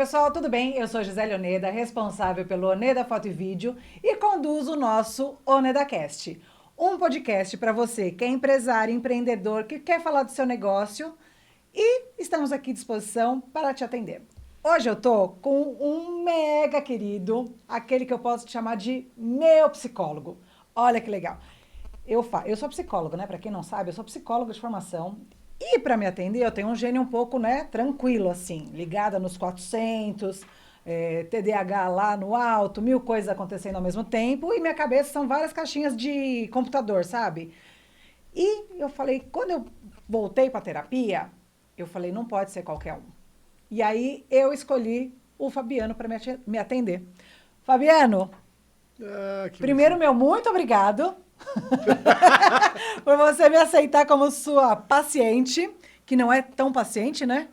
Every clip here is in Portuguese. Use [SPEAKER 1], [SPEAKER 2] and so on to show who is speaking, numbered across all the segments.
[SPEAKER 1] pessoal, tudo bem? Eu sou Gisele Oneda, responsável pelo Oneda Foto e Vídeo e conduzo o nosso OnedaCast, um podcast para você que é empresário, empreendedor, que quer falar do seu negócio e estamos aqui à disposição para te atender. Hoje eu tô com um mega querido, aquele que eu posso te chamar de meu psicólogo. Olha que legal. Eu sou psicóloga, né? Para quem não sabe, eu sou psicóloga de formação. E para me atender, eu tenho um gênio um pouco, né, tranquilo, assim, ligada nos 400, TDAH lá no alto, mil coisas acontecendo ao mesmo tempo, e minha cabeça são várias caixinhas de computador, sabe? E eu falei, quando eu voltei para terapia, eu falei, não pode ser qualquer um. E aí eu escolhi o Fabiano para me atender. Fabiano,
[SPEAKER 2] Ah, que
[SPEAKER 1] primeiro,
[SPEAKER 2] bonitinho.
[SPEAKER 1] meu muito obrigado por você me aceitar como sua paciente, que não é tão paciente, né?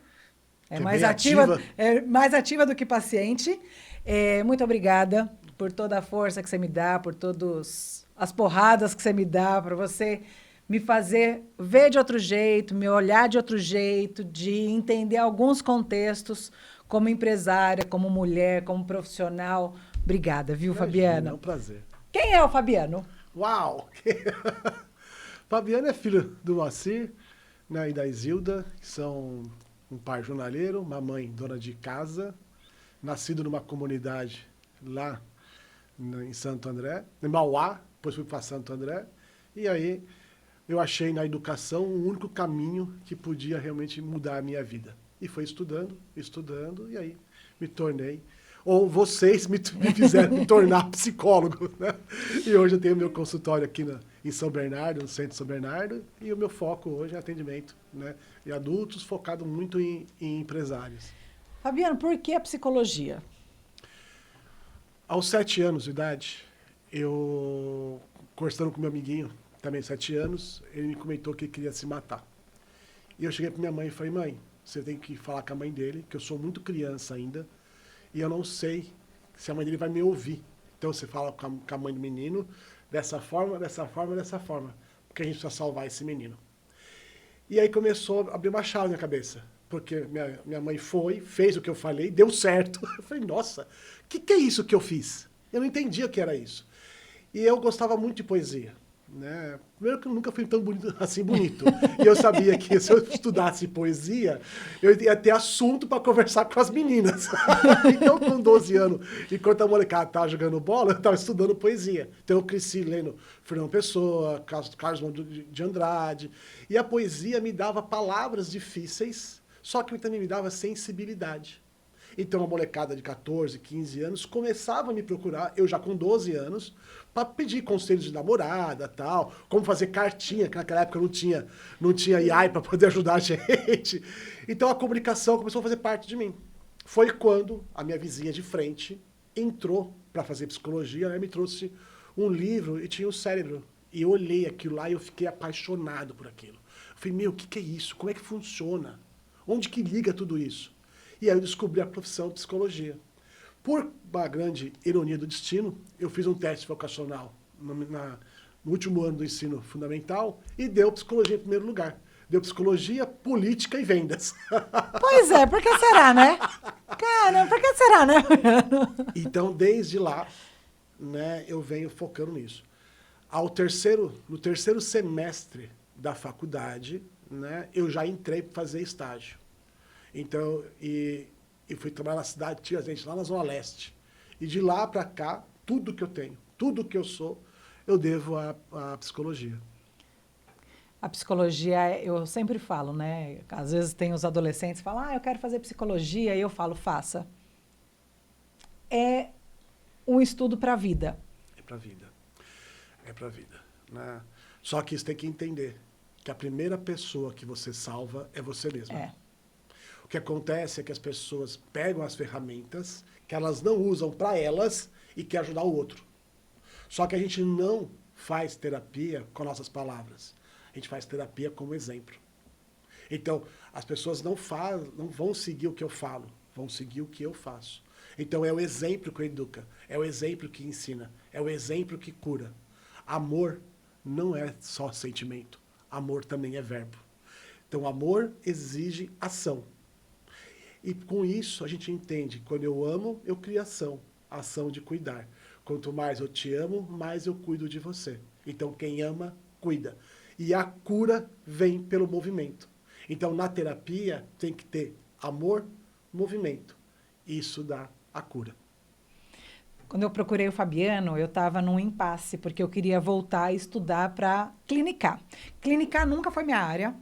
[SPEAKER 2] Que é bem ativa.
[SPEAKER 1] É mais ativa do que paciente. Muito obrigada por toda a força que você me dá, por todas as porradas que você me dá, para você me fazer ver de outro jeito, me olhar de outro jeito, de entender alguns contextos como empresária, como mulher, como profissional. Obrigada, viu,
[SPEAKER 2] Imagina, é
[SPEAKER 1] Fabiana?
[SPEAKER 2] um prazer.
[SPEAKER 1] Quem é o Fabiano?
[SPEAKER 2] Uau! Fabiano é filho do Moacir, né, e da Isilda, que são um pai jornaleiro, uma mãe dona de casa, nascido numa comunidade lá em Santo André, em Mauá, depois fui para Santo André, e aí eu achei na educação o único caminho que podia realmente mudar a minha vida. E foi estudando, estudando, e aí me tornei. Ou vocês me fizeram me tornar psicólogo, né? E hoje eu tenho meu consultório aqui em São Bernardo, no centro de São Bernardo, e o meu foco hoje é atendimento, né? E adultos, focado muito em empresários.
[SPEAKER 1] Fabiano, por que a psicologia?
[SPEAKER 2] Aos 7 anos de idade, eu, conversando com meu amiguinho, também 7 anos, ele me comentou que queria se matar. E eu cheguei para minha mãe e falei, mãe, você tem que falar com a mãe dele, que eu sou muito criança ainda, e eu não sei se a mãe dele vai me ouvir. Então você fala com a mãe do menino dessa forma, dessa forma, dessa forma, porque a gente precisa salvar esse menino. E aí começou a abrir uma chave na cabeça. Porque minha mãe foi, fez o que eu falei, deu certo. Eu falei, nossa, o que é isso que eu fiz? Eu não entendia o que era isso. E eu gostava muito de poesia. Né? Primeiro que eu nunca fui tão bonito, assim bonito. E eu sabia que se eu estudasse poesia, eu ia ter assunto para conversar com as meninas. Então, com 12 anos, enquanto a molecada estava jogando bola, eu estava estudando poesia. Então, eu cresci lendo Fernando Pessoa, Carlos Drummond de Andrade. E a poesia me dava palavras difíceis, só que também me dava sensibilidade. Então a molecada de 14, 15 anos começava a me procurar, eu já com 12 anos, para pedir conselhos de namorada, tal, como fazer cartinha, que naquela época não tinha AI para poder ajudar a gente. Então a comunicação começou a fazer parte de mim. Foi quando a minha vizinha de frente entrou para fazer psicologia, ela me trouxe um livro e tinha o cérebro. E eu olhei aquilo lá e eu fiquei apaixonado por aquilo. Eu falei, meu, o que é isso? Como é que funciona? Onde que liga tudo isso? E aí eu descobri a profissão de psicologia. Por uma grande ironia do destino, eu fiz um teste vocacional no último ano do ensino fundamental e deu psicologia em primeiro lugar. Deu psicologia, política e vendas.
[SPEAKER 1] Pois é, por que será, né? Cara, por que será, né?
[SPEAKER 2] Então, desde lá, né, eu venho focando nisso. No terceiro semestre da faculdade, né, eu já entrei para fazer estágio. Então, e fui trabalhar na cidade de Tiradentes, lá na Zona Leste. E de lá para cá, tudo que eu tenho, tudo que eu sou, eu devo à psicologia.
[SPEAKER 1] A psicologia, eu sempre falo, né? Às vezes tem os adolescentes que falam, eu quero fazer psicologia, e eu falo, faça. É um estudo para a vida.
[SPEAKER 2] É para a vida. É para a vida. Né? Só que você tem que entender que a primeira pessoa que você salva é você mesmo.
[SPEAKER 1] É.
[SPEAKER 2] O que acontece é que as pessoas pegam as ferramentas que elas não usam para elas e quer ajudar o outro. Só que a gente não faz terapia com nossas palavras. A gente faz terapia como exemplo. Então, as pessoas não vão seguir o que eu falo, vão seguir o que eu faço. Então, é o exemplo que educa, é o exemplo que ensina, é o exemplo que cura. Amor não é só sentimento, amor também é verbo. Então, amor exige ação. E com isso a gente entende, quando eu amo, eu crio ação, ação de cuidar. Quanto mais eu te amo, mais eu cuido de você. Então quem ama, cuida. E a cura vem pelo movimento. Então na terapia tem que ter amor, movimento. Isso dá a cura.
[SPEAKER 1] Quando eu procurei o Fabiano, eu estava num impasse, porque eu queria voltar a estudar para clinicar. Clinicar nunca foi minha área,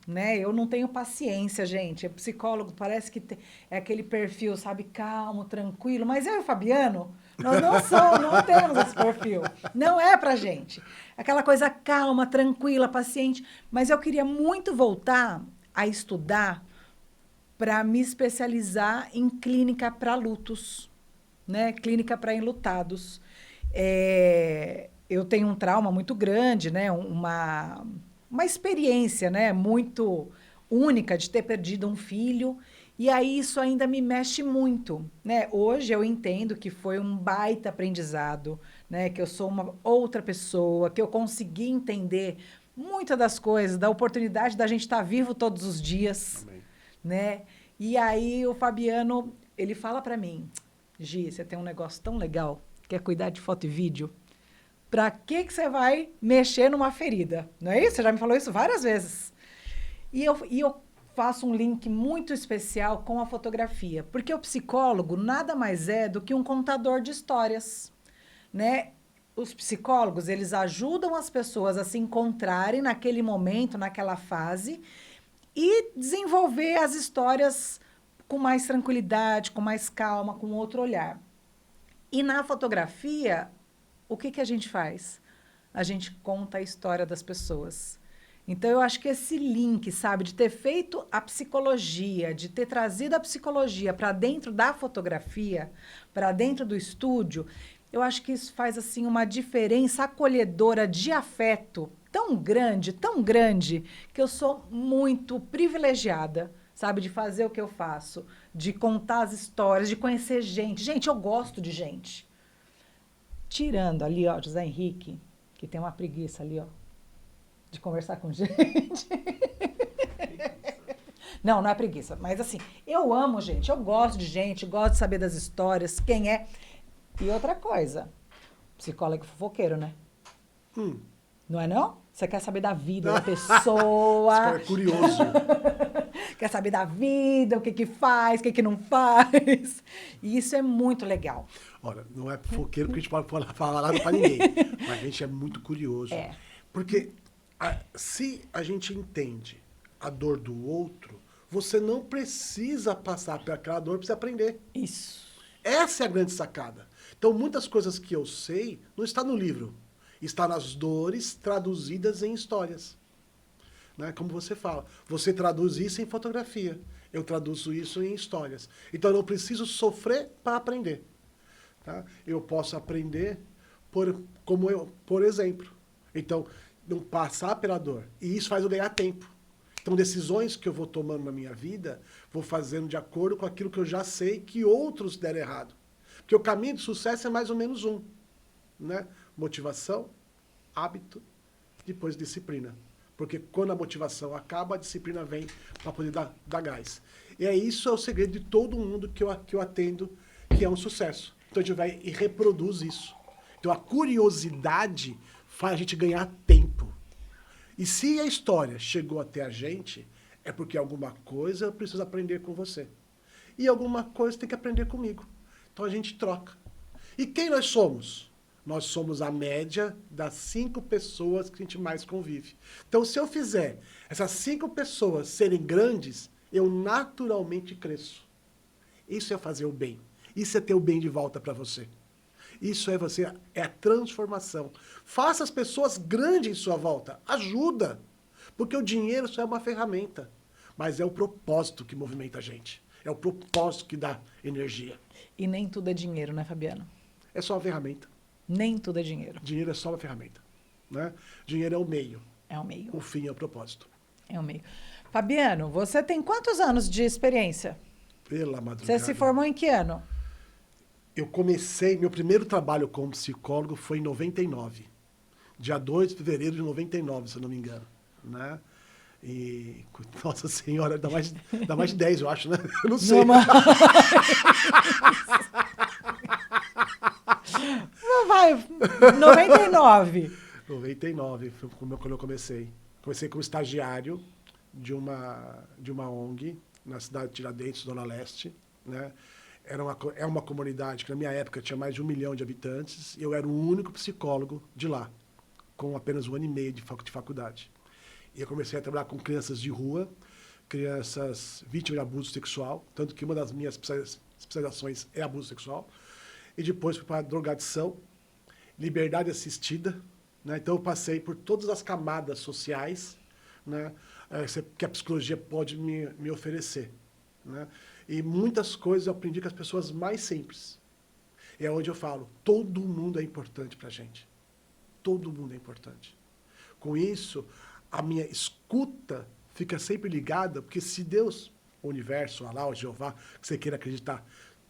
[SPEAKER 1] né? Eu não tenho paciência, gente. É psicólogo, parece que é aquele perfil, sabe, calmo, tranquilo. Mas eu e o Fabiano, nós não somos, não temos esse perfil. Não é pra gente. Aquela coisa calma, tranquila, paciente. Mas eu queria muito voltar a estudar para me especializar em clínica para lutos, né? Clínica para enlutados. Eu tenho um trauma muito grande, né? Uma experiência, né? Muito única de ter perdido um filho. E aí isso ainda me mexe muito, né? Hoje eu entendo que foi um baita aprendizado, né? Que eu sou uma outra pessoa, que eu consegui entender muitas das coisas, da oportunidade da gente estar vivo todos os dias,
[SPEAKER 2] Amém.
[SPEAKER 1] né? E aí o Fabiano, ele fala para mim: Gi, você tem um negócio tão legal, que é cuidar de foto e vídeo. Para que você vai mexer numa ferida? Não é isso? Você já me falou isso várias vezes. E eu faço um link muito especial com a fotografia, porque o psicólogo nada mais é do que um contador de histórias, né? Os psicólogos, eles ajudam as pessoas a se encontrarem naquele momento, naquela fase, e desenvolver as histórias com mais tranquilidade, com mais calma, com outro olhar. E na fotografia, o que que a gente faz? A gente conta a história das pessoas. Então, eu acho que esse link, sabe, de ter feito a psicologia, de ter trazido a psicologia para dentro da fotografia, para dentro do estúdio, eu acho que isso faz assim uma diferença acolhedora de afeto tão grande, que eu sou muito privilegiada, sabe, de fazer o que eu faço, de contar as histórias, de conhecer gente. Gente, eu gosto de gente. Tirando ali, ó, José Henrique, que tem uma preguiça ali, ó, de conversar com gente. Não, não é preguiça, mas assim, eu amo gente, eu gosto de gente, gosto de saber das histórias, quem é. E outra coisa, psicólogo fofoqueiro, né? Não é não? Você quer saber da vida da
[SPEAKER 2] Esse
[SPEAKER 1] pessoa,
[SPEAKER 2] cara é curioso.
[SPEAKER 1] quer saber da vida, o que que faz, o que que não faz. E isso é muito legal.
[SPEAKER 2] Olha, não é fofoqueiro porque a gente pode falar nada pra ninguém. Mas a gente é muito curioso.
[SPEAKER 1] É.
[SPEAKER 2] Porque se a gente entende a dor do outro, você não precisa passar por aquela dor para você aprender.
[SPEAKER 1] Isso.
[SPEAKER 2] Essa é a grande sacada. Então, muitas coisas que eu sei não está no livro. Está nas dores traduzidas em histórias. Né? Como você fala. Você traduz isso em fotografia. Eu traduzo isso em histórias. Então, eu não preciso sofrer para aprender. Tá? Eu posso aprender por exemplo. Então, não passar pela dor. E isso faz eu ganhar tempo. Então, decisões que eu vou tomando na minha vida, vou fazendo de acordo com aquilo que eu já sei que outros deram errado. Porque o caminho de sucesso é mais ou menos um. Né? Motivação, hábito, depois disciplina. Porque quando a motivação acaba, a disciplina vem para poder dar gás. E isso é o segredo de todo mundo que eu atendo, que é um sucesso. Então a gente vai e reproduz isso. Então a curiosidade faz a gente ganhar tempo. E se a história chegou até a gente, é porque alguma coisa eu preciso aprender com você. E alguma coisa tem que aprender comigo. Então a gente troca. E quem nós somos? Nós somos a média das 5 pessoas que a gente mais convive. Então, se eu fizer essas 5 pessoas serem grandes, eu naturalmente cresço. Isso é fazer o bem. Isso é ter o bem de volta para você. Isso é a transformação. Faça as pessoas grandes em sua volta. Ajuda. Porque o dinheiro só é uma ferramenta. Mas é o propósito que movimenta a gente. É o propósito que dá energia.
[SPEAKER 1] E nem tudo é dinheiro, né, Fabiano?
[SPEAKER 2] É só uma ferramenta.
[SPEAKER 1] Nem tudo é dinheiro.
[SPEAKER 2] Dinheiro é só uma ferramenta. Né? Dinheiro é o meio.
[SPEAKER 1] É o meio.
[SPEAKER 2] O fim é o propósito.
[SPEAKER 1] É o meio. Fabiano, você tem quantos anos de experiência?
[SPEAKER 2] Pela madrugada.
[SPEAKER 1] Você se formou em que ano?
[SPEAKER 2] Eu comecei, meu primeiro trabalho como psicólogo foi em 99. Dia 2 de fevereiro de 99, se eu não me engano. Né? E, nossa senhora, dá mais de 10, eu acho, né? Eu não sei.
[SPEAKER 1] Não, mas... Vai, 99.
[SPEAKER 2] 99 foi quando eu comecei. Comecei como estagiário de uma ONG na cidade de Tiradentes, Zona Leste, né? É uma comunidade que na minha época tinha mais de 1 milhão de habitantes e eu era o único psicólogo de lá, com apenas 1 ano e meio de faculdade. E eu comecei a trabalhar com crianças de rua, crianças vítimas de abuso sexual, tanto que uma das minhas especializações é abuso sexual. E depois fui para drogadição, liberdade assistida, né? Então eu passei por todas as camadas sociais, né, que a psicologia pode me oferecer, né? E muitas coisas eu aprendi com as pessoas mais simples. É onde eu falo, todo mundo é importante para a gente. Todo mundo é importante. Com isso, a minha escuta fica sempre ligada, porque se Deus, o universo, Allah, o Jeová, que você queira acreditar,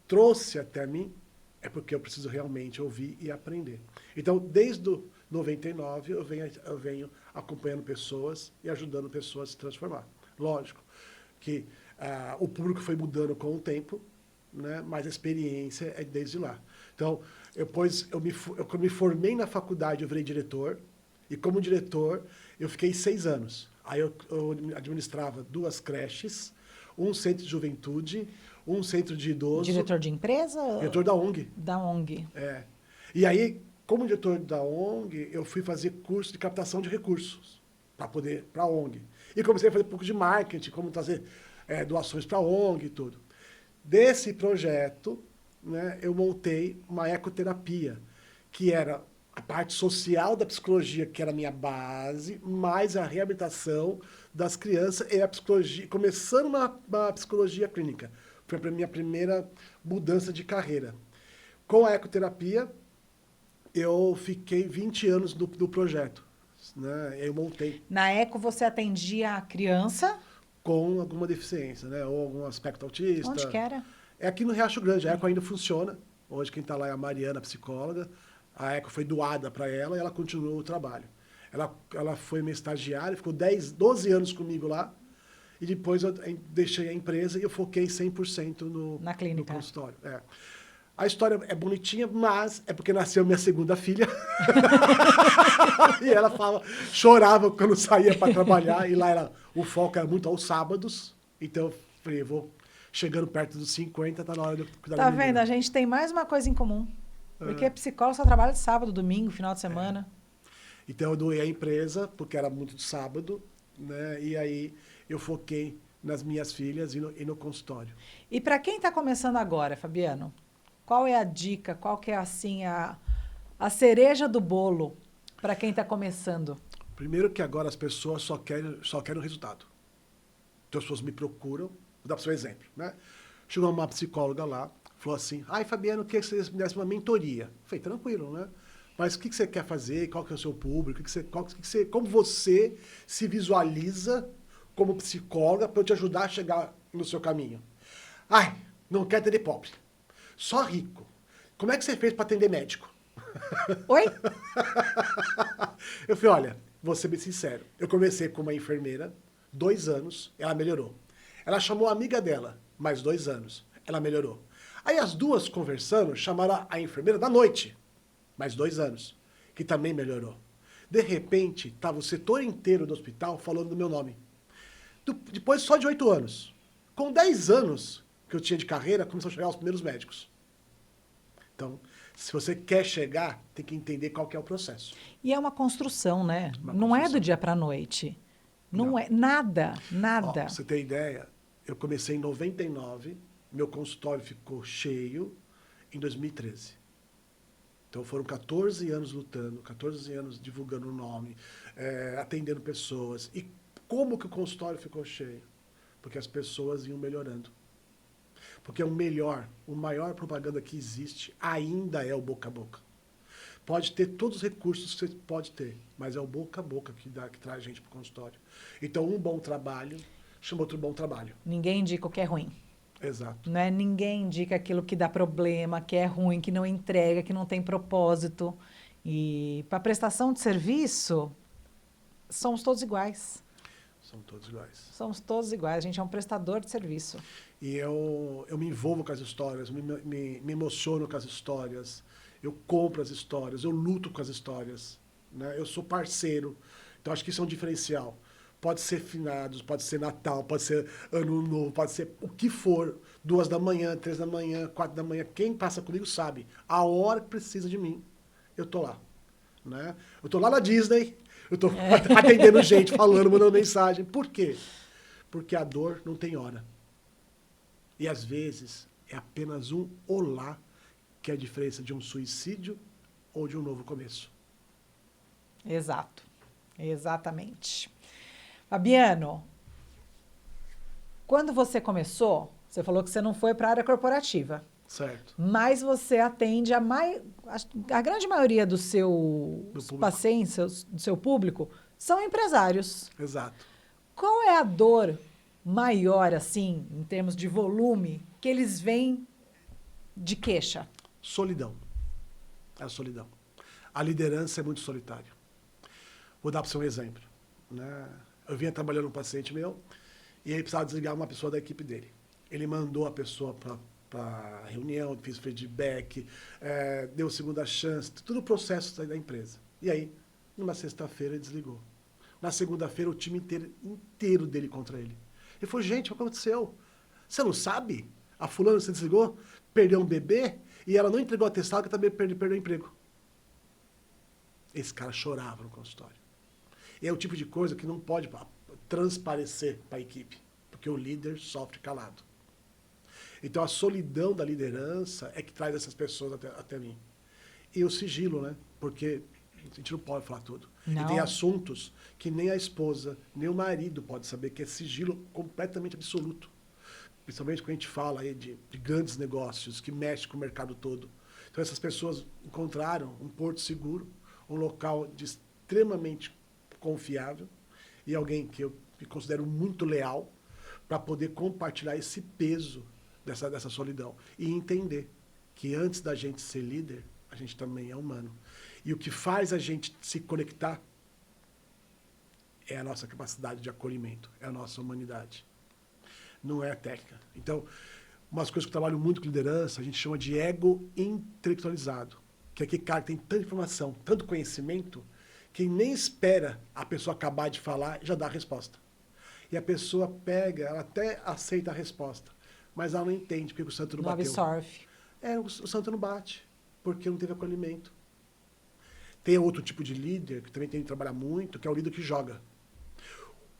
[SPEAKER 2] trouxe até mim, é porque eu preciso realmente ouvir e aprender. Então, desde o 99, eu venho acompanhando pessoas e ajudando pessoas a se transformar. Lógico que o público foi mudando com o tempo, né? Mas a experiência é desde lá. Então, depois quando me formei na faculdade, eu virei diretor, e como diretor, eu fiquei 6 anos. Aí eu administrava 2 creches, um centro de juventude, um centro de idoso.
[SPEAKER 1] Diretor de empresa?
[SPEAKER 2] Diretor da ONG.
[SPEAKER 1] Da ONG.
[SPEAKER 2] É. E aí, como diretor da ONG, eu fui fazer curso de captação de recursos para a ONG. E comecei a fazer um pouco de marketing, como trazer doações para a ONG e tudo. Desse projeto, né, eu montei uma ecoterapia, que era a parte social da psicologia, que era a minha base, mais a reabilitação das crianças e a psicologia, começando na psicologia clínica. Foi a minha primeira mudança de carreira. Com a ecoterapia, eu fiquei 20 anos no projeto, né? Eu montei.
[SPEAKER 1] Na Eco, você atendia a criança?
[SPEAKER 2] Com alguma deficiência, né? Ou algum aspecto autista.
[SPEAKER 1] Onde que era?
[SPEAKER 2] É aqui no Riacho Grande. A Eco ainda funciona. Hoje quem está lá é a Mariana, psicóloga. A Eco foi doada para ela e ela continuou o trabalho. Ela foi minha estagiária, ficou 12 anos comigo lá. E depois eu deixei a empresa e eu foquei 100%
[SPEAKER 1] Na clínica.
[SPEAKER 2] No consultório. É. A história é bonitinha, mas é porque nasceu minha segunda filha. E ela chorava quando saía para trabalhar. E lá o foco era muito aos sábados. Então eu falei, vou chegando perto dos 50, tá na hora de eu cuidar da
[SPEAKER 1] Tá
[SPEAKER 2] menina.
[SPEAKER 1] vendo? A gente tem mais uma coisa em comum. Porque psicólogo só trabalha de sábado, domingo, final de semana.
[SPEAKER 2] Então eu doei a empresa, porque era muito de sábado, né? E aí eu foquei nas minhas filhas e no consultório.
[SPEAKER 1] E para quem está começando agora, Fabiano, qual é a dica, qual que é assim a cereja do bolo para quem está começando?
[SPEAKER 2] Primeiro que agora as pessoas só querem o resultado. Então as pessoas me procuram, vou dar para você um exemplo, né? Chegou uma psicóloga lá, falou assim, ai Fabiano, eu queria que você me desse uma mentoria. Falei, tranquilo, né? Mas o que você quer fazer? Qual que é o seu público? Como você se visualiza como psicóloga para eu te ajudar a chegar no seu caminho? Ai, não quero atender pobre. Só rico. Como é que você fez para atender médico?
[SPEAKER 1] Oi?
[SPEAKER 2] Eu falei, olha, vou ser bem sincero. Eu comecei com uma enfermeira, 2 anos, ela melhorou. Ela chamou a amiga dela, mais 2 anos, ela melhorou. Aí as duas conversando, chamaram a enfermeira da noite, mais 2 anos, que também melhorou. De repente, estava o setor inteiro do hospital falando do meu nome. Depois só de 8 anos. Com 10 anos que eu tinha de carreira, começou a chegar os primeiros médicos. Então, se você quer chegar, tem que entender qual que é o processo.
[SPEAKER 1] E é uma construção, né?
[SPEAKER 2] Uma
[SPEAKER 1] Não é do
[SPEAKER 2] construção.
[SPEAKER 1] dia para a noite. Não,
[SPEAKER 2] Não.
[SPEAKER 1] é nada,
[SPEAKER 2] Ó,
[SPEAKER 1] nada.
[SPEAKER 2] pra você ter ideia, eu comecei em 99, meu consultório ficou cheio em 2013. Então foram 14 anos lutando, 14 anos divulgando o nome, atendendo pessoas. E como que o consultório ficou cheio? Porque as pessoas iam melhorando. Porque o maior propaganda que existe ainda é o boca a boca. Pode ter todos os recursos que você pode ter, mas é o boca a boca que traz gente para o consultório. Então, um bom trabalho chama outro bom trabalho.
[SPEAKER 1] Ninguém indica o que é ruim.
[SPEAKER 2] Exato.
[SPEAKER 1] Né? Ninguém indica aquilo que dá problema, que é ruim, que não entrega, que não tem propósito. E para prestação de serviço, somos todos iguais.
[SPEAKER 2] São todos iguais.
[SPEAKER 1] Somos todos iguais, a gente é um prestador de serviço.
[SPEAKER 2] E eu me envolvo com as histórias, me emociono com as histórias, eu compro as histórias, eu luto com as histórias, né? Eu sou parceiro, então acho que isso é um diferencial. Pode ser finados, pode ser Natal, pode ser Ano Novo, pode ser o que for, 2 da manhã, 3 da manhã, 4 da manhã, quem passa comigo sabe, a hora que precisa de mim, eu tô lá, né? Eu tô lá na Disney, eu tô atendendo gente, falando, mandando mensagem. Por quê? Porque a dor não tem hora. E às vezes é apenas um olá que é a diferença de um suicídio ou de um novo começo.
[SPEAKER 1] Exato, exatamente. Fabiano, quando você começou, você falou que você não foi para a área corporativa,
[SPEAKER 2] Certo.
[SPEAKER 1] mas você atende a grande maioria dos seus pacientes, do seu público, são empresários.
[SPEAKER 2] Exato.
[SPEAKER 1] Qual é a dor maior, assim, em termos de volume, que eles veem de queixa?
[SPEAKER 2] Solidão. É a solidão. A liderança é muito solitária. Vou dar para você um exemplo, né? Eu vinha trabalhando com um paciente meu e ele precisava desligar uma pessoa da equipe dele. Ele mandou a pessoa para reunião, fez feedback, deu segunda chance, tudo o processo da empresa. E aí, numa sexta-feira, ele desligou. Na segunda-feira, o time inteiro dele contra ele. Ele falou, gente, o que aconteceu? Você não sabe? A fulana se desligou, perdeu um bebê e ela não entregou o atestado que também perdeu o emprego. Esse cara chorava no consultório. E é o tipo de coisa que não pode transparecer para a equipe, porque o líder sofre calado. Então, a solidão da liderança é que traz essas pessoas até mim. E o sigilo, né? Porque a gente não pode falar tudo.
[SPEAKER 1] Não.
[SPEAKER 2] E tem assuntos que nem a esposa, nem o marido pode saber, que é sigilo completamente absoluto. Principalmente quando a gente fala aí de grandes negócios que mexem com o mercado todo. Então, essas pessoas encontraram um porto seguro, um local extremamente confiável e alguém que eu me considero muito leal para poder compartilhar esse peso dessa solidão e entender que antes da gente ser líder, a gente também é humano. E o que faz a gente se conectar é a nossa capacidade de acolhimento, é a nossa humanidade. Não é a técnica. Então, umas coisas que eu trabalho muito com liderança, a gente chama de ego intelectualizado. Que é aquele cara que tem tanta informação, tanto conhecimento, que nem espera a pessoa acabar de falar e já dá a resposta. E a pessoa pega, ela até aceita a resposta, mas ela não entende porque o santo não bateu.
[SPEAKER 1] Não absorve.
[SPEAKER 2] O santo não bate, porque não teve acolhimento. Tem outro tipo de líder, que também tem que trabalhar muito, que é o líder que joga.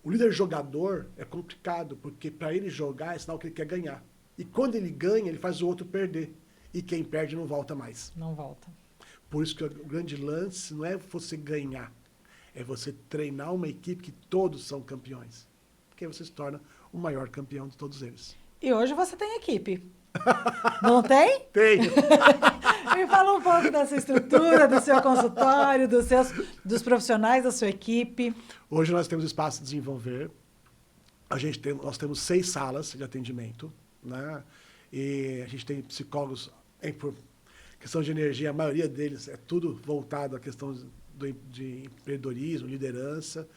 [SPEAKER 2] O líder jogador é complicado, porque para ele jogar é sinal que ele quer ganhar. E quando ele ganha, ele faz o outro perder. E quem perde não volta mais.
[SPEAKER 1] Não volta.
[SPEAKER 2] Por isso que o grande lance não é você ganhar, é você treinar uma equipe que todos são campeões. Porque aí você se torna o maior campeão de todos eles.
[SPEAKER 1] E hoje você tem equipe. Não tem?
[SPEAKER 2] Tenho!
[SPEAKER 1] Me fala um pouco dessa estrutura, do seu consultório, dos profissionais da sua equipe.
[SPEAKER 2] Hoje nós temos espaço de desenvolver. Nós temos 6 salas de atendimento, né? E a gente tem psicólogos por questão de energia, a maioria deles é tudo voltado à questão de empreendedorismo, liderança.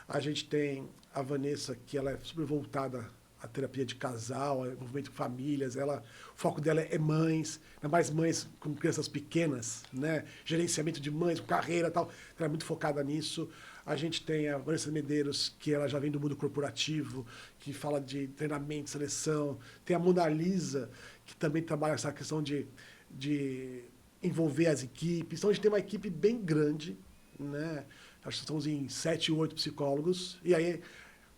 [SPEAKER 2] A gente tem a Vanessa, que ela é super voltada à terapia de casal, ao envolvimento com famílias. O foco dela é mães, ainda mais mães com crianças pequenas, né? Gerenciamento de mães, com carreira e tal. Então, ela é muito focada nisso. A gente tem a Vanessa Medeiros, que ela já vem do mundo corporativo, que fala de treinamento, seleção. Tem a Mona Lisa, que também trabalha essa questão de envolver as equipes. Então, a gente tem uma equipe bem grande, né? Acho que estamos em 7 ou 8 psicólogos. E aí,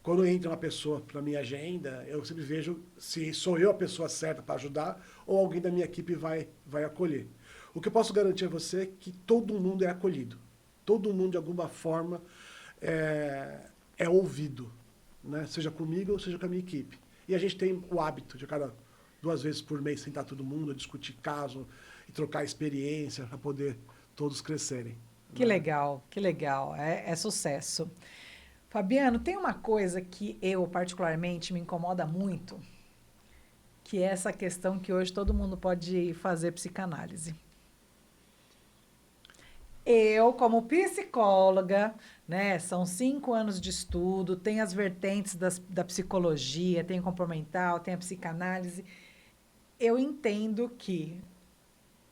[SPEAKER 2] quando entra uma pessoa para minha agenda, eu sempre vejo se sou eu a pessoa certa para ajudar ou alguém da minha equipe vai acolher. O que eu posso garantir a você é que todo mundo é acolhido. Todo mundo, de alguma forma, é ouvido, né? Seja comigo ou seja com a minha equipe. E a gente tem o hábito de cada 2 vezes por mês sentar todo mundo, discutir caso e trocar experiência para poder todos crescerem.
[SPEAKER 1] Que legal, que legal. É sucesso. Fabiano, tem uma coisa que eu, particularmente, me incomoda muito, que é essa questão que hoje todo mundo pode fazer psicanálise. Eu, como psicóloga, né, são 5 anos de estudo, tem as vertentes da psicologia, tem o comportamental, tem a psicanálise. Eu entendo que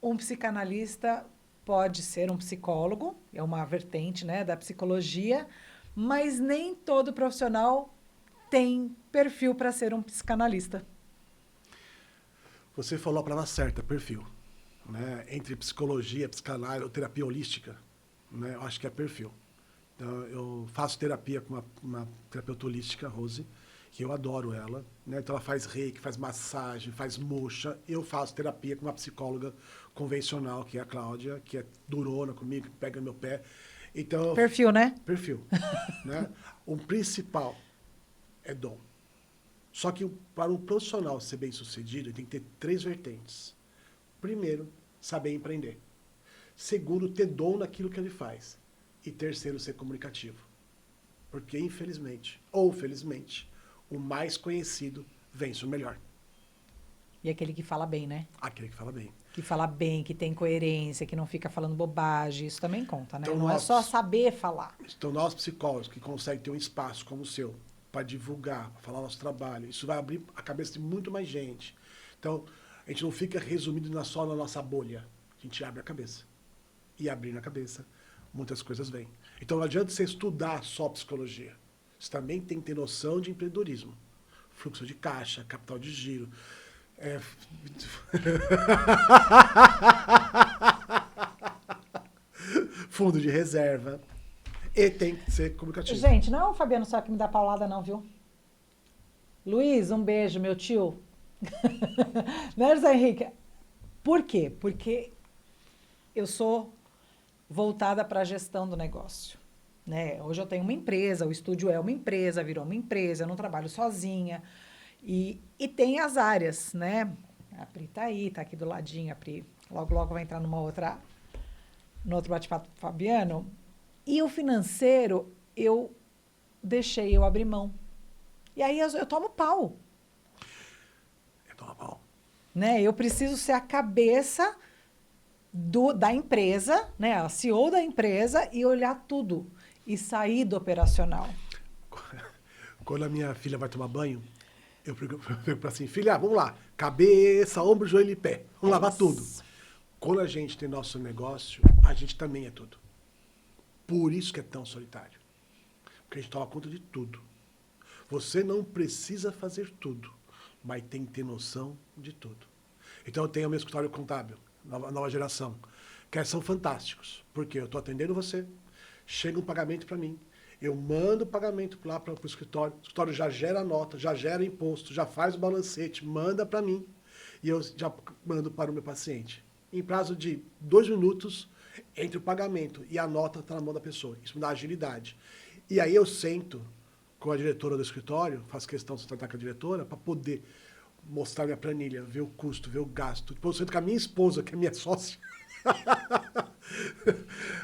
[SPEAKER 1] um psicanalista pode ser um psicólogo, é uma vertente, né, da psicologia, mas nem todo profissional tem perfil para ser um psicanalista.
[SPEAKER 2] Você falou a palavra certa, perfil. Né? Entre psicologia, psicanálise ou terapia holística, né? Eu acho que é perfil. Então, eu faço terapia com uma terapeuta holística, Rose, que eu adoro ela. Né? Então, ela faz reiki, faz massagem, faz moxa. Eu faço terapia com uma psicóloga convencional, que é a Cláudia, que é durona comigo, que pega no meu pé. Então,
[SPEAKER 1] Perfil, né?
[SPEAKER 2] perfil. Né? O principal é dom. Só que para um profissional ser bem sucedido, ele tem que ter 3 vertentes. Primeiro, saber empreender. Segundo, ter dom naquilo que ele faz. E terceiro, ser comunicativo. Porque, infelizmente, ou felizmente, o mais conhecido vence o melhor.
[SPEAKER 1] E aquele que fala bem, né?
[SPEAKER 2] Aquele que fala bem.
[SPEAKER 1] Que fala bem, que tem coerência, que não fica falando bobagem. Isso também conta, né?
[SPEAKER 2] Então,
[SPEAKER 1] Não é só saber falar.
[SPEAKER 2] nós psicólogos que conseguem ter um espaço como o seu para divulgar, para falar nosso trabalho, isso vai abrir a cabeça de muito mais gente. Então, a gente não fica resumido só na nossa bolha. A gente abre a cabeça. E abrindo a cabeça, muitas coisas vêm. Então não adianta você estudar só psicologia. Você também tem que ter noção de empreendedorismo. Fluxo de caixa, capital de giro. Fundo de reserva. E tem que ser comunicativo.
[SPEAKER 1] Gente, não é o Fabiano só que me dá paulada, não, viu? Luiz, um beijo, meu tio. Né, José Henrique? Por quê? Porque eu sou voltada para a gestão do negócio. Né? Hoje eu tenho uma empresa, o estúdio é uma empresa, virou uma empresa, eu não trabalho sozinha. E tem as áreas, né? A Pri tá aí, tá aqui do ladinho, a Pri logo, logo vai entrar no outro bate-papo com o Fabiano. E o financeiro, eu abri mão. E aí eu tomo pau.
[SPEAKER 2] É normal.
[SPEAKER 1] Né? Eu preciso ser a cabeça da empresa, né? A CEO da empresa e olhar tudo. E sair do operacional.
[SPEAKER 2] Quando a minha filha vai tomar banho, eu pergunto para assim, filha, vamos lá, cabeça, ombro, joelho e pé. Vamos lavar tudo. Quando a gente tem nosso negócio, a gente também é tudo. Por isso que é tão solitário. Porque a gente toma conta de tudo. Você não precisa fazer tudo, mas tem que ter noção de tudo. Então eu tenho o meu escritório contábil, nova geração, que são fantásticos. Porque eu estou atendendo você, chega um pagamento para mim, eu mando o pagamento lá para o escritório já gera a nota, já gera imposto, já faz o balancete, manda para mim e eu já mando para o meu paciente. Em prazo de 2 minutos, entre o pagamento e a nota está na mão da pessoa. Isso me dá agilidade. E aí eu sento com a diretora do escritório, faço questão de tratar com a diretora, para poder mostrar minha planilha, ver o custo, ver o gasto. Depois eu sento com a minha esposa, que é minha sócia.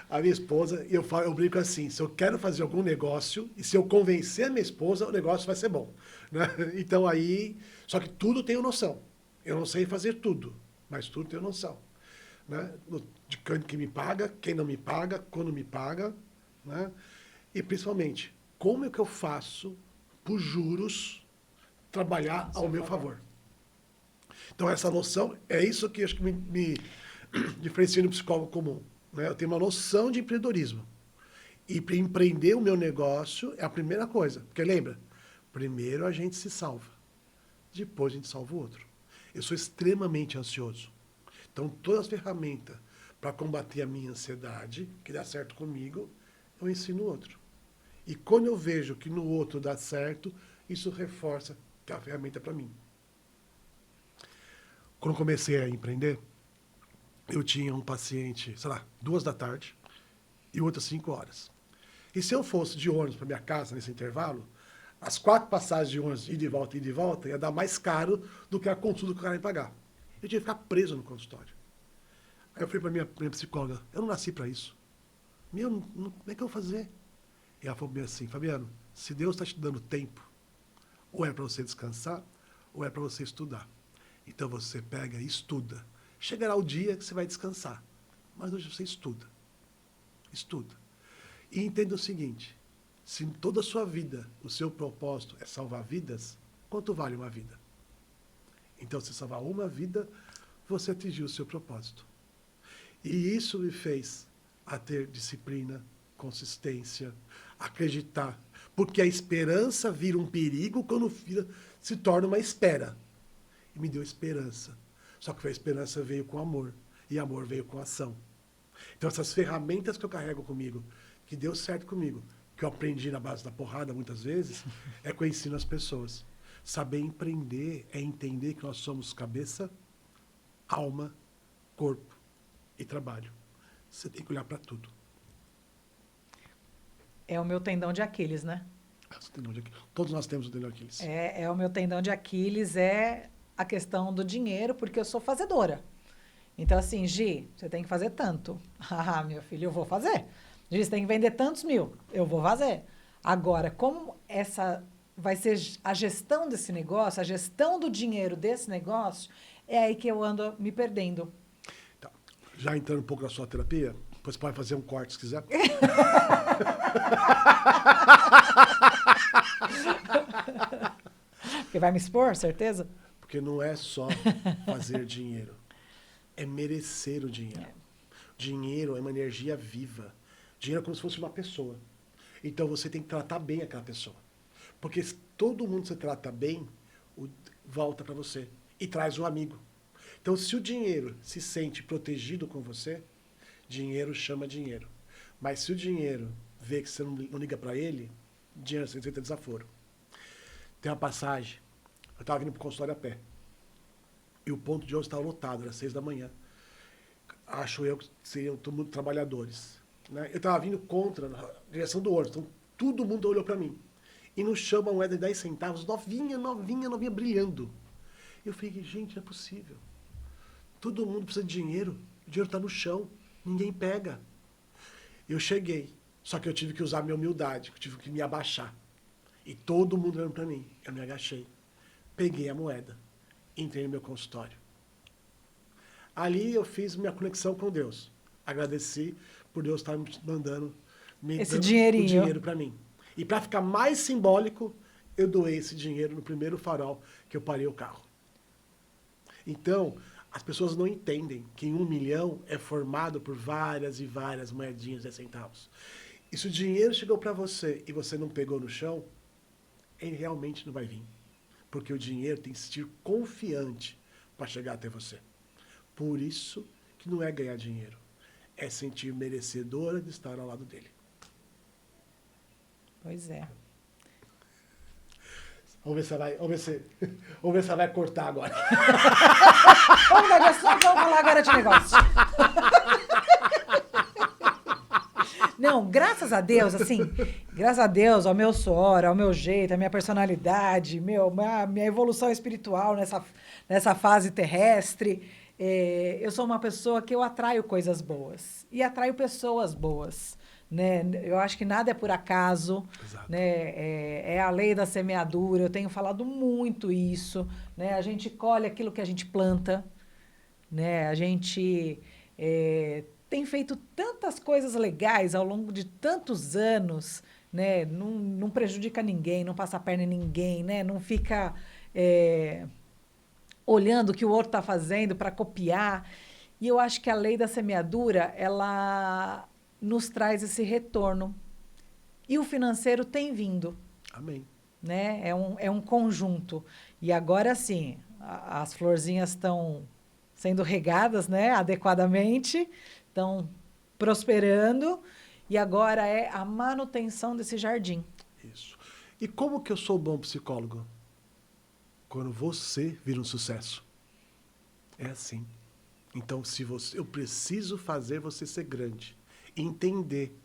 [SPEAKER 2] A minha esposa, e eu brinco assim, se eu quero fazer algum negócio, e se eu convencer a minha esposa, o negócio vai ser bom. Né? Então aí, só que tudo tenho noção. Eu não sei fazer tudo, mas tudo tenho noção. Né? De quem me paga, quem não me paga, quando me paga. Né? E principalmente, como é que eu faço, por juros, trabalhar ao meu favor. Então essa noção, é isso que acho que me diferencia do psicólogo comum. Né? Eu tenho uma noção de empreendedorismo. E para empreender o meu negócio é a primeira coisa. Porque lembra, primeiro a gente se salva, depois a gente salva o outro. Eu sou extremamente ansioso. Então todas as ferramentas para combater a minha ansiedade, que dá certo comigo, eu ensino o outro. E quando eu vejo que no outro dá certo, isso reforça que a ferramenta é para mim. Quando comecei a empreender, eu tinha um paciente, sei lá, 2 da tarde e outro às 5 horas. E se eu fosse de ônibus para minha casa nesse intervalo, as 4 passagens de ônibus ida e de volta ia dar mais caro do que a consulta que o cara ia pagar. Eu tinha que ficar preso no consultório. Aí eu falei para minha psicóloga, eu não nasci para isso. Como é que eu vou fazer? E ela falou bem assim, Fabiano, se Deus está te dando tempo, ou é para você descansar, ou é para você estudar. Então você pega e estuda. Chegará o dia que você vai descansar, mas hoje você estuda. Estuda. E entenda o seguinte, se toda a sua vida, o seu propósito é salvar vidas, quanto vale uma vida? Então, se salvar uma vida, você atingiu o seu propósito. E isso me fez a ter disciplina, consistência, acreditar. Porque a esperança vira um perigo quando se torna uma espera. E me deu esperança. Só que a esperança veio com amor. E amor veio com ação. Então, essas ferramentas que eu carrego comigo, que deu certo comigo, que eu aprendi na base da porrada muitas vezes, é que eu ensino as pessoas. Saber empreender é entender que nós somos cabeça, alma, corpo e trabalho. Você tem que olhar para tudo.
[SPEAKER 1] É o meu tendão de Aquiles, né?
[SPEAKER 2] Todos nós temos o tendão de Aquiles.
[SPEAKER 1] É o meu tendão de Aquiles, é a questão do dinheiro, porque eu sou fazedora. Então, assim, Gi, você tem que fazer tanto. Ah, meu filho, eu vou fazer. Gi, você tem que vender tantos mil. Eu vou fazer. Agora, como essa vai ser a gestão desse negócio, a gestão do dinheiro desse negócio, é aí que eu ando me perdendo.
[SPEAKER 2] Tá. Já entrando um pouco na sua terapia, depois pode fazer um corte se quiser.
[SPEAKER 1] Porque vai me expor, certeza?
[SPEAKER 2] Porque não é só fazer dinheiro, é merecer o dinheiro.
[SPEAKER 1] É.
[SPEAKER 2] Dinheiro é uma energia viva. Dinheiro é como se fosse uma pessoa. Então você tem que tratar bem aquela pessoa. Porque se todo mundo se trata bem, volta para você e traz um amigo. Então, se o dinheiro se sente protegido com você, dinheiro chama dinheiro. Mas se o dinheiro vê que você não liga para ele, dinheiro você tem desaforo. Tem uma passagem, eu estava vindo para o consultório a pé. E o ponto de ônibus estava lotado, era 6 da manhã. Acho eu que seriam todo mundo trabalhadores. Né? Eu estava vindo contra, na direção do ônibus, então todo mundo olhou para mim. E no chão uma moeda de 10 centavos, novinha, novinha, novinha, brilhando. Eu falei, gente, não é possível. Todo mundo precisa de dinheiro, o dinheiro está no chão, ninguém pega. Eu cheguei, só que eu tive que usar minha humildade, eu tive que me abaixar. E todo mundo olhando para mim, eu me agachei. Peguei a moeda, entrei no meu consultório. Ali eu fiz minha conexão com Deus. Agradeci por Deus estar me mandando
[SPEAKER 1] Esse
[SPEAKER 2] o
[SPEAKER 1] dinheirinho.
[SPEAKER 2] dinheiro para mim. E para ficar mais simbólico, eu doei esse dinheiro no primeiro farol que eu parei o carro. Então, as pessoas não entendem que 1 milhão é formado por várias e várias moedinhas de 10 centavos. E se o dinheiro chegou para você e você não pegou no chão, ele realmente não vai vir. Porque o dinheiro tem que se sentir confiante para chegar até você. Por isso que não é ganhar dinheiro, é sentir merecedora de estar ao lado dele.
[SPEAKER 1] Pois é.
[SPEAKER 2] Vamos ver se ela vai cortar agora.
[SPEAKER 1] Vamos negociar, vamos falar agora de negócio. Não, graças a Deus, assim, graças a Deus, ao meu suor, ao meu jeito, à minha personalidade, minha evolução espiritual nessa fase terrestre, eu sou uma pessoa que eu atraio coisas boas e atraio pessoas boas. Né? Eu acho que nada é por acaso, né? É a lei da semeadura, eu tenho falado muito isso, né? A gente colhe aquilo que a gente planta, né? A gente tem feito tantas coisas legais ao longo de tantos anos, né? Não prejudica ninguém, não passa a perna em ninguém, né? Não fica olhando o que o outro está fazendo para copiar. E eu acho que a lei da semeadura, ela nos traz esse retorno. E o financeiro tem vindo.
[SPEAKER 2] Amém.
[SPEAKER 1] Né? É um conjunto. E agora sim, as florzinhas estão sendo regadas, né, adequadamente, estão prosperando, e agora é a manutenção desse jardim.
[SPEAKER 2] Isso. E como que eu sou bom psicólogo? Quando você vira um sucesso. É assim. Então, eu preciso fazer você ser grande. Entender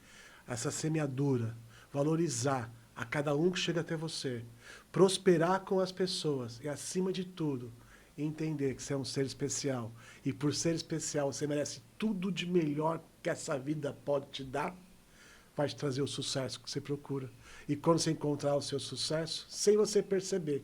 [SPEAKER 2] essa semeadura, valorizar a cada um que chega até você, prosperar com as pessoas e, acima de tudo, entender que você é um ser especial e, por ser especial, você merece tudo de melhor que essa vida pode te dar, vai te trazer o sucesso que você procura. E quando você encontrar o seu sucesso, sem você perceber,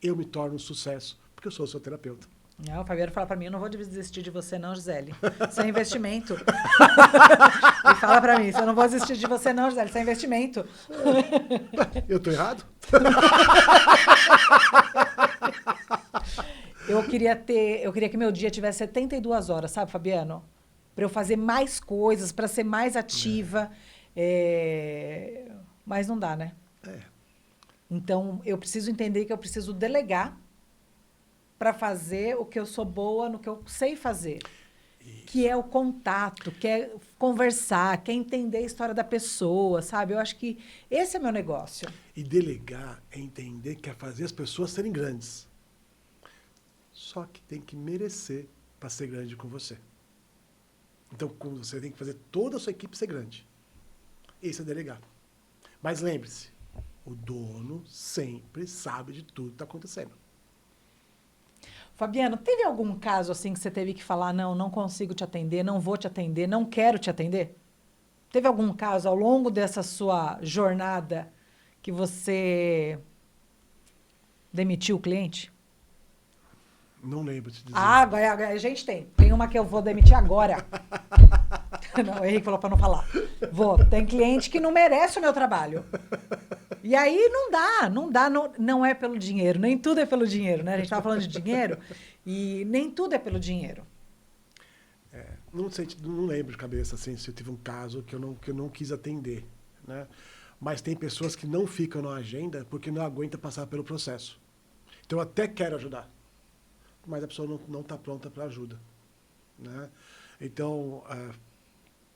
[SPEAKER 2] eu me torno um sucesso, porque eu sou seu terapeuta.
[SPEAKER 1] Não, o Fabiano fala pra mim, eu não vou desistir de você não, Gisele. Isso é investimento. Ele fala pra mim, eu não vou desistir de você não, Gisele, isso é investimento.
[SPEAKER 2] Eu tô errado?
[SPEAKER 1] Eu queria que meu dia tivesse 72 horas, sabe, Fabiano? Para eu fazer mais coisas, para ser mais ativa. Mas não dá, né?
[SPEAKER 2] É.
[SPEAKER 1] Então, eu preciso entender que eu preciso delegar para fazer o que eu sou boa, no que eu sei fazer.
[SPEAKER 2] Isso.
[SPEAKER 1] Que é o contato, que é conversar, que é entender a história da pessoa, sabe? Eu acho que esse é meu negócio.
[SPEAKER 2] E delegar é entender que é fazer as pessoas serem grandes. Só que tem que merecer para ser grande com você. Então, você tem que fazer toda a sua equipe ser grande. Isso é delegar. Mas lembre-se, o dono sempre sabe de tudo que está acontecendo.
[SPEAKER 1] Fabiano, teve algum caso assim que você teve que falar, não, não consigo te atender, não vou te atender, não quero te atender? Teve algum caso ao longo dessa sua jornada que você demitiu o cliente?
[SPEAKER 2] Não lembro de dizer.
[SPEAKER 1] Ah, agora a gente tem. Tem uma que eu vou demitir agora. Não, o Henrique falou para não falar. Tem cliente que não merece o meu trabalho. E aí não é pelo dinheiro, nem tudo é pelo dinheiro, né? A gente estava falando de dinheiro e nem tudo é pelo dinheiro.
[SPEAKER 2] Não sei, não lembro de cabeça assim, se eu tive um caso que eu não quis atender, né? Mas tem pessoas que não ficam na agenda porque não aguentam passar pelo processo. Então eu até quero ajudar, mas a pessoa não está pronta para ajuda, né? Então,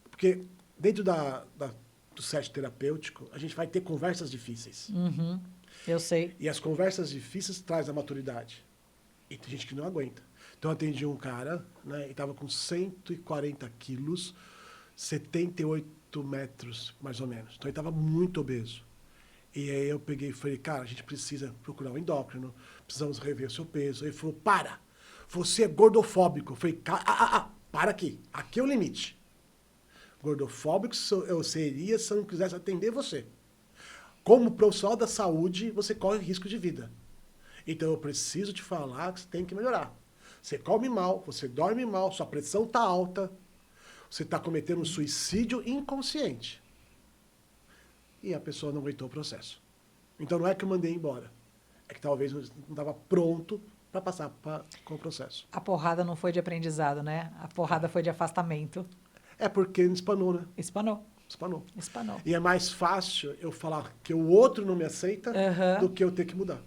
[SPEAKER 2] porque dentro do set terapêutico, a gente vai ter conversas difíceis.
[SPEAKER 1] Uhum, eu sei.
[SPEAKER 2] E as conversas difíceis trazem a maturidade. E tem gente que não aguenta. Então, eu atendi um cara, né, e estava com 140 quilos, 78 metros, mais ou menos. Então, ele estava muito obeso. E aí eu peguei e falei, cara, a gente precisa procurar um endócrino, precisamos rever o seu peso. Ele falou, para, você é gordofóbico. Eu falei, para aqui, aqui é o limite. Gordofóbico eu seria se eu não quisesse atender você. Como profissional da saúde, você corre risco de vida. Então eu preciso te falar que você tem que melhorar. Você come mal, você dorme mal, sua pressão está alta, você está cometendo um suicídio inconsciente. E a pessoa não aguentou o processo. Então não é que eu mandei embora, é que talvez não estava pronto para passar com o processo.
[SPEAKER 1] A porrada não foi de aprendizado, né? A porrada foi de afastamento.
[SPEAKER 2] É porque espanou, né?
[SPEAKER 1] Espanou.
[SPEAKER 2] Espanou. E é mais fácil eu falar que o outro não me aceita do que eu ter que mudar.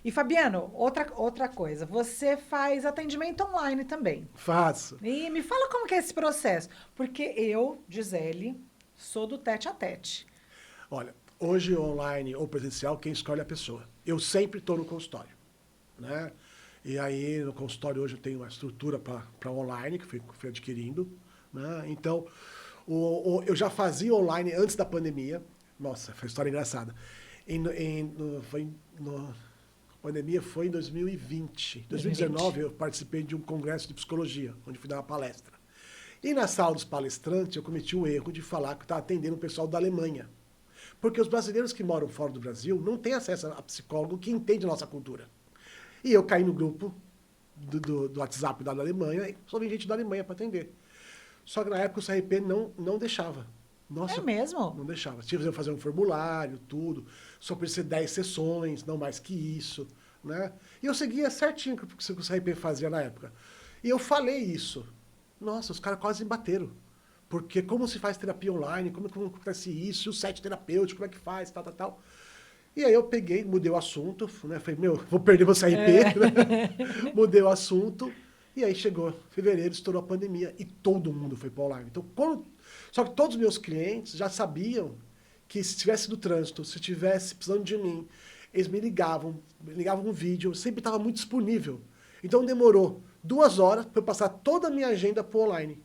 [SPEAKER 1] E, Fabiano, outra coisa. Você faz atendimento online também.
[SPEAKER 2] Faço.
[SPEAKER 1] E me fala como que é esse processo. Porque eu, Gisele, sou do tete a tete.
[SPEAKER 2] Olha, hoje online ou presencial, quem escolhe é a pessoa. Eu sempre estou no consultório, né? E aí, no consultório hoje eu tenho uma estrutura para online, que fui adquirindo, né? Então, eu já fazia online antes da pandemia. Nossa, foi uma história engraçada. A pandemia foi em 2020. Em 2019, eu participei de um congresso de psicologia, onde fui dar uma palestra. E na sala dos palestrantes, eu cometi o erro de falar que eu estava atendendo o pessoal da Alemanha. Porque os brasileiros que moram fora do Brasil não têm acesso a psicólogo que entende a nossa cultura. E eu caí no grupo do WhatsApp da Alemanha e só vi gente da Alemanha para atender. Só que na época o CRP não deixava. Nossa,
[SPEAKER 1] é mesmo?
[SPEAKER 2] Não deixava. Tinha que fazer um formulário, tudo. Só precisa 10 sessões, não mais que isso, né? E eu seguia certinho o que o CRP fazia na época. E eu falei isso. Nossa, os caras quase me bateram. Porque como se faz terapia online, como acontece isso, e o set terapêutico, como é que faz, tal. E aí eu peguei, mudei o assunto, né? Falei, vou perder meu CRP, né? Mudei o assunto. E aí chegou fevereiro, estourou a pandemia e todo mundo foi para online. Então, só que todos os meus clientes já sabiam que se estivesse no trânsito, se estivesse precisando de mim, eles me ligavam um vídeo, eu sempre estava muito disponível. Então demorou 2 horas para eu passar toda a minha agenda para o online.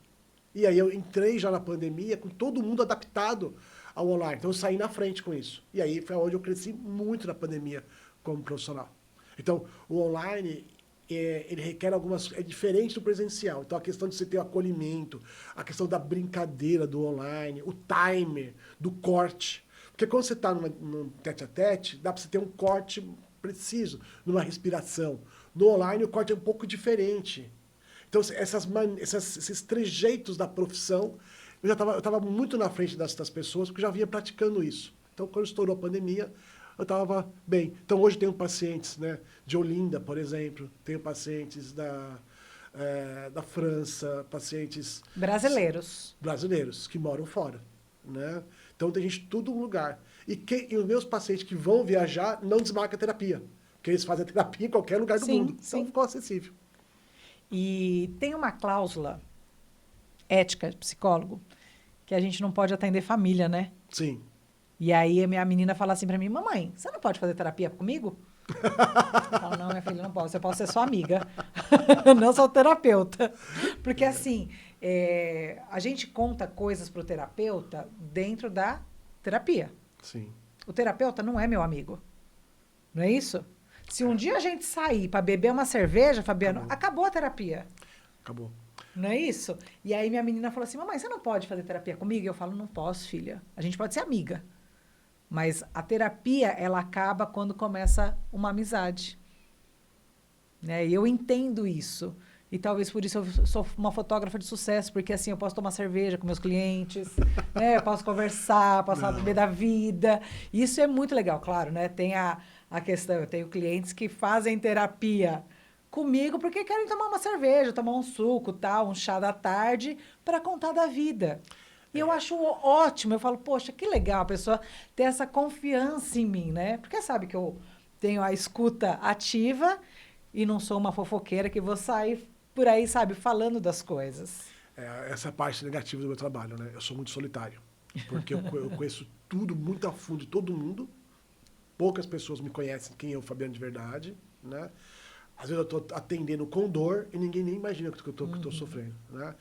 [SPEAKER 2] E aí eu entrei já na pandemia com todo mundo adaptado ao online. Então eu saí na frente com isso. E aí foi onde eu cresci muito na pandemia como profissional. Então o online, ele requer é diferente do presencial. Então a questão de você ter o acolhimento, a questão da brincadeira do online, o timer, do corte. Porque quando você está num tete-a-tete, dá para você ter um corte preciso, numa respiração, No online o corte é um pouco diferente. Então, esses trejeitos da profissão, eu estava muito na frente das pessoas, porque eu já vinha praticando isso. Então, quando estourou a pandemia, eu estava bem. Então, hoje tenho pacientes, né, de Olinda, por exemplo, tenho pacientes da França, pacientes... Brasileiros, que moram fora. Né? Então, tem gente de todo lugar. E os meus pacientes que vão viajar não desmarcam a terapia, porque eles fazem a terapia em qualquer lugar do mundo.
[SPEAKER 1] Sim.
[SPEAKER 2] Então, ficou acessível.
[SPEAKER 1] E tem uma cláusula ética de psicólogo que a gente não pode atender família, né?
[SPEAKER 2] Sim.
[SPEAKER 1] E aí a minha menina fala assim pra mim, mamãe, você não pode fazer terapia comigo? Eu falo, não, minha filha, não posso. Eu posso ser sua amiga, não sou terapeuta. Porque assim, a gente conta coisas pro terapeuta dentro da terapia.
[SPEAKER 2] Sim.
[SPEAKER 1] O terapeuta não é meu amigo. Não é isso? Se um dia a gente sair para beber uma cerveja, Fabiano, acabou a terapia.
[SPEAKER 2] Acabou.
[SPEAKER 1] Não é isso? E aí minha menina falou assim, mamãe, você não pode fazer terapia comigo? E eu falo, não posso, filha. A gente pode ser amiga. Mas a terapia, ela acaba quando começa uma amizade. Né? E eu entendo isso. E talvez por isso eu sou uma fotógrafa de sucesso, porque assim, eu posso tomar cerveja com meus clientes, né? Eu posso conversar, posso saber da vida. Isso é muito legal, claro, né? Tem a questão, eu tenho clientes que fazem terapia comigo porque querem tomar uma cerveja, tomar um suco, tal, um chá da tarde, para contar da vida. E eu acho ótimo, eu falo, poxa, que legal a pessoa ter essa confiança em mim, né? Porque sabe que eu tenho a escuta ativa e não sou uma fofoqueira que vou sair por aí, sabe, falando das coisas.
[SPEAKER 2] Essa parte negativa do meu trabalho, né? Eu sou muito solitário, porque eu conheço tudo muito a fundo de todo mundo. Poucas pessoas me conhecem quem é o Fabiano de verdade, né? Às vezes eu estou atendendo com dor e ninguém nem imagina que eu estou sofrendo, né?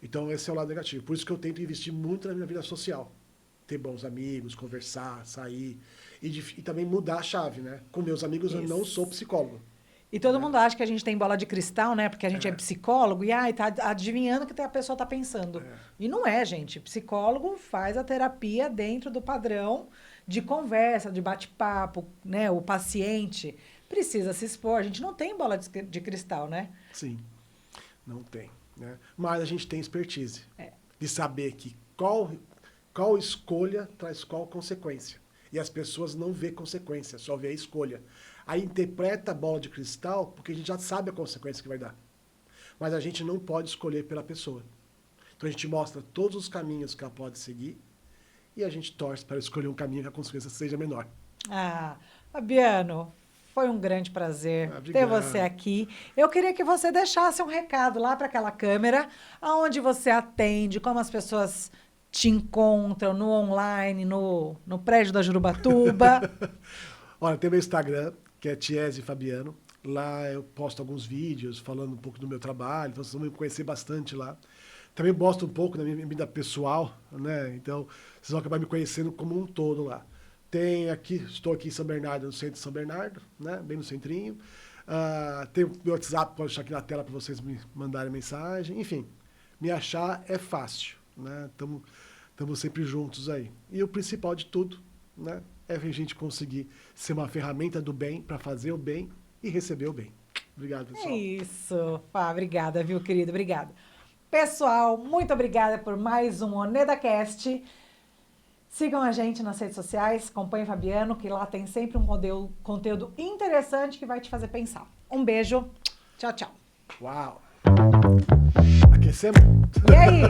[SPEAKER 2] Então, esse é o lado negativo. Por isso que eu tento investir muito na minha vida social. Ter bons amigos, conversar, sair. E também mudar a chave, né? Com meus amigos, eu não sou psicólogo.
[SPEAKER 1] E todo mundo acha que a gente tem bola de cristal, né? Porque a gente é psicólogo e tá adivinhando o que a pessoa tá pensando. E não é, gente. Psicólogo faz a terapia dentro do padrão de conversa, de bate-papo, né? O paciente precisa se expor. A gente não tem bola de cristal, né?
[SPEAKER 2] Sim, não tem. Né? Mas a gente tem expertise de saber que qual escolha traz qual consequência. E as pessoas não vê consequência, só vê a escolha. Aí interpreta a bola de cristal porque a gente já sabe a consequência que vai dar. Mas a gente não pode escolher pela pessoa. Então a gente mostra todos os caminhos que ela pode seguir e a gente torce para escolher um caminho que a consequência seja menor.
[SPEAKER 1] Fabiano, foi um grande prazer ter você aqui. Eu queria que você deixasse um recado lá para aquela câmera, aonde você atende, como as pessoas te encontram no online, no prédio da Jurubatuba.
[SPEAKER 2] Olha, tem meu Instagram, que é Tiese Fabiano. Lá eu posto alguns vídeos falando um pouco do meu trabalho, então vocês vão me conhecer bastante lá. Também posto um pouco da minha vida pessoal, né? Então vocês vão acabar me conhecendo como um todo lá. Estou aqui em São Bernardo, no centro de São Bernardo, né? Bem no centrinho. Tem o meu WhatsApp, pode deixar aqui na tela para vocês me mandarem mensagem. Enfim, me achar é fácil, né? Estamos sempre juntos aí. E o principal de tudo, né? É a gente conseguir ser uma ferramenta do bem para fazer o bem e receber o bem. Obrigado, pessoal.
[SPEAKER 1] É isso. Obrigada, viu, querido? Obrigada. Pessoal, muito obrigada por mais um OnedaCast. Sigam a gente nas redes sociais, acompanhem o Fabiano, que lá tem sempre um conteúdo interessante que vai te fazer pensar. Um beijo. Tchau, tchau.
[SPEAKER 2] Uau! Aquecemos?
[SPEAKER 1] E aí?